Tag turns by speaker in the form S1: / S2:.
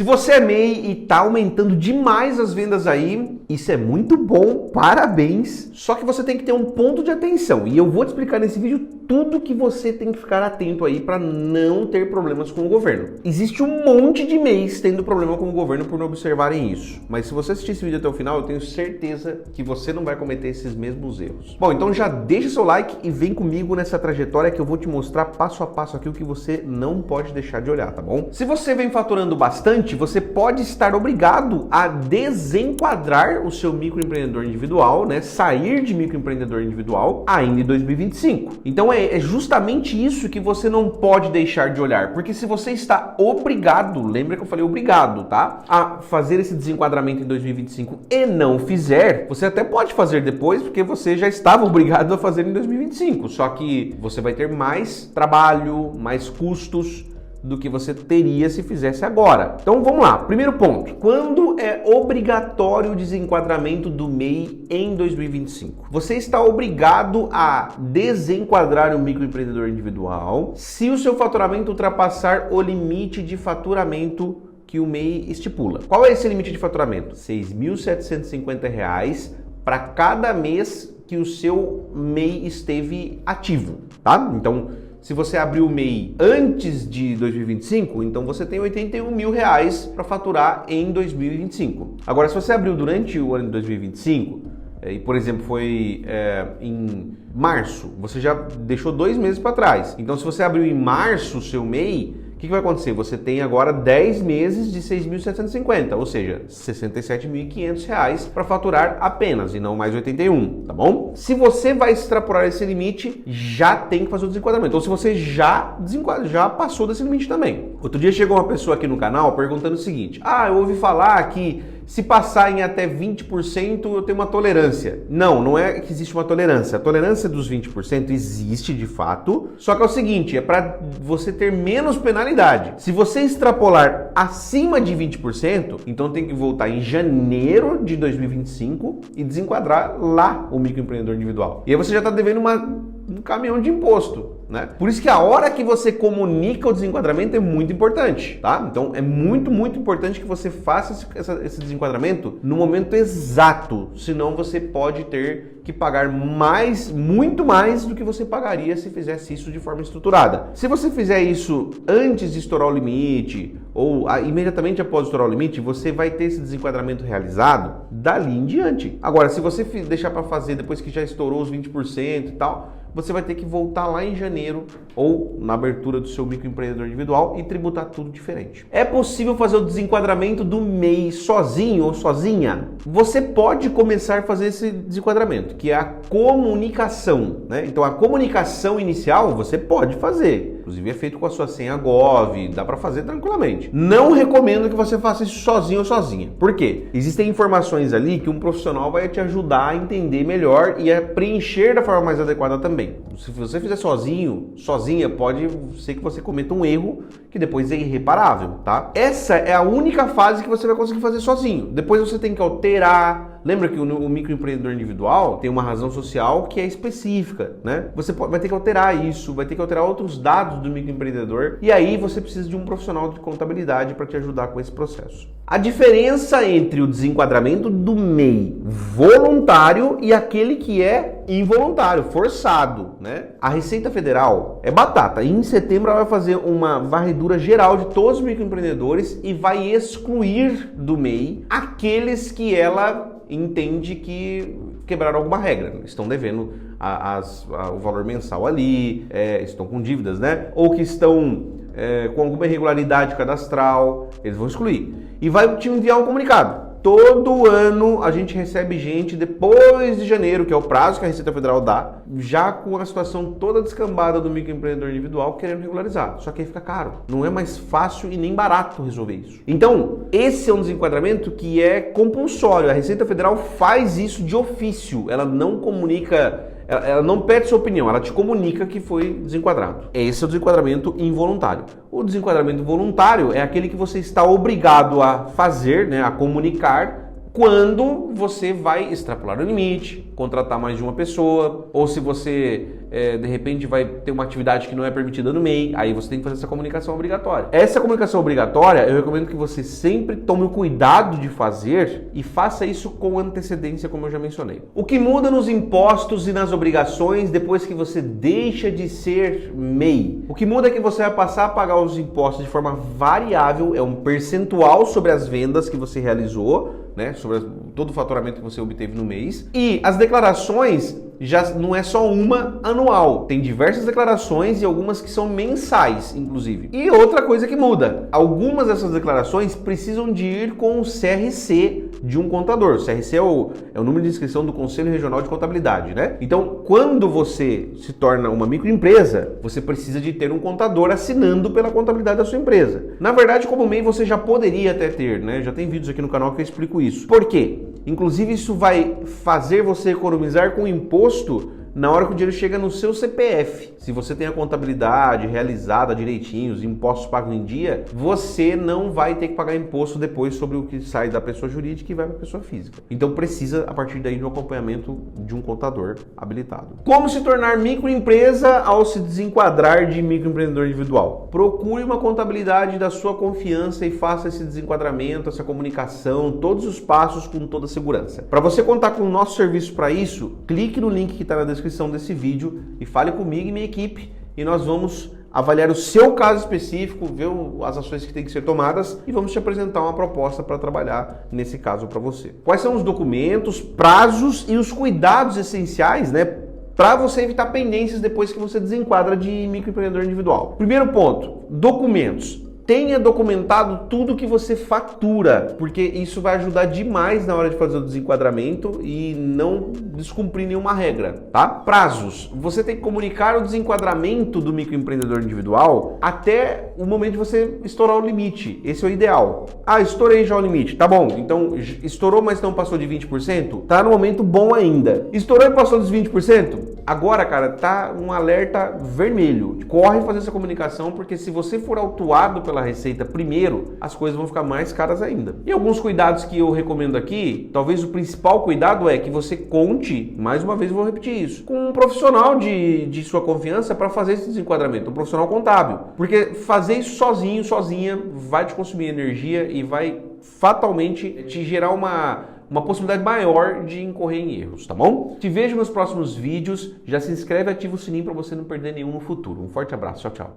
S1: Se você é MEI e tá aumentando demais as vendas aí, isso é muito bom, parabéns. Só que você tem que ter um ponto de atenção e eu vou te explicar nesse vídeo tudo que você tem que ficar atento aí para não ter problemas com o governo. Existe um monte de MEIs tendo problema com o governo por não observarem isso. Mas se você assistir esse vídeo até o final, eu tenho certeza que você não vai cometer esses mesmos erros. Bom, então já deixa seu like e vem comigo nessa trajetória que eu vou te mostrar passo a passo aqui o que você não pode deixar de olhar, tá bom? Se você vem faturando bastante, você pode estar obrigado a desenquadrar o seu microempreendedor individual, né? Sair de microempreendedor individual ainda em 2025. Então é justamente isso que você não pode deixar de olhar, porque se você está obrigado, lembra que eu falei obrigado, tá? A fazer esse desenquadramento em 2025 e não fizer, você até pode fazer depois, porque você já estava obrigado a fazer em 2025, só que você vai ter mais trabalho, mais custos do que você teria se fizesse agora. Então vamos lá, primeiro ponto. Quando é obrigatório o desenquadramento do MEI em 2025? Você está obrigado a desenquadrar o microempreendedor individual se o seu faturamento ultrapassar o limite de faturamento que o MEI estipula. Qual é esse limite de faturamento? R$ 6.750 para cada mês que o seu MEI esteve ativo, tá? Então, se você abriu o MEI antes de 2025, então você tem R$81 mil para faturar em 2025. Agora, se você abriu durante o ano de 2025, e por exemplo foi em março, você já deixou 2 meses para trás. Então, se você abriu em março o seu MEI, o que vai acontecer? Você tem agora 10 meses de 6.750, ou seja, R$ 67.500 para faturar apenas, e não mais 81, tá bom? Se você vai extrapolar esse limite, já tem que fazer o desenquadramento. Ou se você já passou desse limite também. Outro dia chegou uma pessoa aqui no canal perguntando o seguinte: eu ouvi falar que se passar em até 20% eu tenho uma tolerância. Não é que existe uma tolerância. A tolerância dos 20% existe de fato, só que é o seguinte, é para você ter menos penalidade. Se você extrapolar acima de 20%, então tem que voltar em janeiro de 2025 e desenquadrar lá o microempreendedor individual. E aí você já está devendo um caminhão de imposto, né? Por isso que a hora que você comunica o desenquadramento é muito importante, tá? Então é muito importante que você faça esse desenquadramento no momento exato, senão você pode ter que pagar muito mais do que você pagaria se fizesse isso de forma estruturada. Se você fizer isso antes de estourar o limite ou imediatamente após estourar o limite, você vai ter esse desenquadramento realizado dali em diante. Agora, se você deixar para fazer depois que já estourou os 20% e tal, você vai ter que voltar lá em janeiro ou na abertura do seu microempreendedor individual e tributar tudo diferente. É possível fazer o desenquadramento do MEI sozinho ou sozinha? Você pode começar a fazer esse desenquadramento, que é a comunicação, né? Então a comunicação inicial você pode fazer. Inclusive é feito com a sua senha Gov, dá para fazer tranquilamente. Não recomendo que você faça isso sozinho ou sozinha. Por quê? Existem informações ali que um profissional vai te ajudar a entender melhor e a preencher da forma mais adequada também. Se você fizer sozinha, pode ser que você cometa um erro que depois é irreparável, tá? Essa é a única fase que você vai conseguir fazer sozinho. Depois você tem que alterar. Lembra que o microempreendedor individual tem uma razão social que é específica, né? Você vai ter que alterar isso, vai ter que alterar outros dados do microempreendedor e aí você precisa de um profissional de contabilidade para te ajudar com esse processo. A diferença entre o desenquadramento do MEI voluntário e aquele que é involuntário, forçado, né? A Receita Federal é batata. Em setembro ela vai fazer uma varredura geral de todos os microempreendedores e vai excluir do MEI aqueles que ela entende que quebraram alguma regra, estão devendo o valor mensal ali, estão com dívidas, né? Ou que estão com alguma irregularidade cadastral, eles vão excluir. E vai te enviar um comunicado. Todo ano a gente recebe gente depois de janeiro, que é o prazo que a Receita Federal dá, já com a situação toda descambada do microempreendedor individual querendo regularizar. Só que aí fica caro. Não é mais fácil e nem barato resolver isso. Então, esse é um desenquadramento que é compulsório. A Receita Federal faz isso de ofício. Ela não comunica... Ela não pede sua opinião, ela te comunica que foi desenquadrado. Esse é o desenquadramento involuntário. O desenquadramento voluntário é aquele que você está obrigado a fazer, né, a comunicar quando você vai extrapolar o limite, contratar mais de uma pessoa, ou se você de repente vai ter uma atividade que não é permitida no MEI, aí você tem que fazer essa comunicação obrigatória. Essa comunicação obrigatória, eu recomendo que você sempre tome o cuidado de fazer e faça isso com antecedência, como eu já mencionei. O que muda nos impostos e nas obrigações depois que você deixa de ser MEI? O que muda é que você vai passar a pagar os impostos de forma variável, é um percentual sobre as vendas que você realizou, né, sobre todo o faturamento que você obteve no mês. E as declarações já não é só uma anual, tem diversas declarações e algumas que são mensais, inclusive. E outra coisa que muda, algumas dessas declarações precisam de ir com o CRC de um contador. O CRC é o número de inscrição do Conselho Regional de Contabilidade, né? Então, quando você se torna uma microempresa, você precisa de ter um contador assinando pela contabilidade da sua empresa. Na verdade, como MEI, você já poderia até ter, né? Já tem vídeos aqui no canal que eu explico isso. Por quê? Inclusive, isso vai fazer você economizar com imposto na hora que o dinheiro chega no seu CPF. Se você tem a contabilidade realizada direitinho, os impostos pagos em dia, você não vai ter que pagar imposto depois sobre o que sai da pessoa jurídica e vai para a pessoa física. Então precisa, a partir daí, de um acompanhamento de um contador habilitado. Como se tornar microempresa ao se desenquadrar de microempreendedor individual? Procure uma contabilidade da sua confiança e faça esse desenquadramento, essa comunicação, todos os passos com toda a segurança. Para você contar com o nosso serviço para isso, clique no link que está na descrição desse vídeo e fale comigo e minha equipe e nós vamos avaliar o seu caso específico, ver as ações que têm que ser tomadas e vamos te apresentar uma proposta para trabalhar nesse caso para você. Quais são os documentos, prazos e os cuidados essenciais, né, para você evitar pendências depois que você desenquadra de microempreendedor individual? Primeiro ponto, documentos. Tenha documentado tudo que você fatura, porque isso vai ajudar demais na hora de fazer o desenquadramento e não descumprir nenhuma regra, tá? Prazos. Você tem que comunicar o desenquadramento do microempreendedor individual até o momento de você estourar o limite. Esse é o ideal. Ah, estourei já o limite. Tá bom, então estourou, mas não passou de 20%? Tá no momento bom ainda. Estourou e passou dos 20%? Agora, cara, tá um alerta vermelho. Corre fazer essa comunicação, porque se você for autuado pela Receita primeiro, as coisas vão ficar mais caras ainda. E alguns cuidados que eu recomendo aqui, talvez o principal cuidado é que você conte, mais uma vez eu vou repetir isso, com um profissional de sua confiança para fazer esse desenquadramento, um profissional contábil. Porque fazer isso sozinho, sozinha, vai te consumir energia e vai fatalmente te gerar uma possibilidade maior de incorrer em erros, tá bom? Te vejo nos próximos vídeos, já se inscreve e ativa o sininho para você não perder nenhum no futuro. Um forte abraço, tchau, tchau.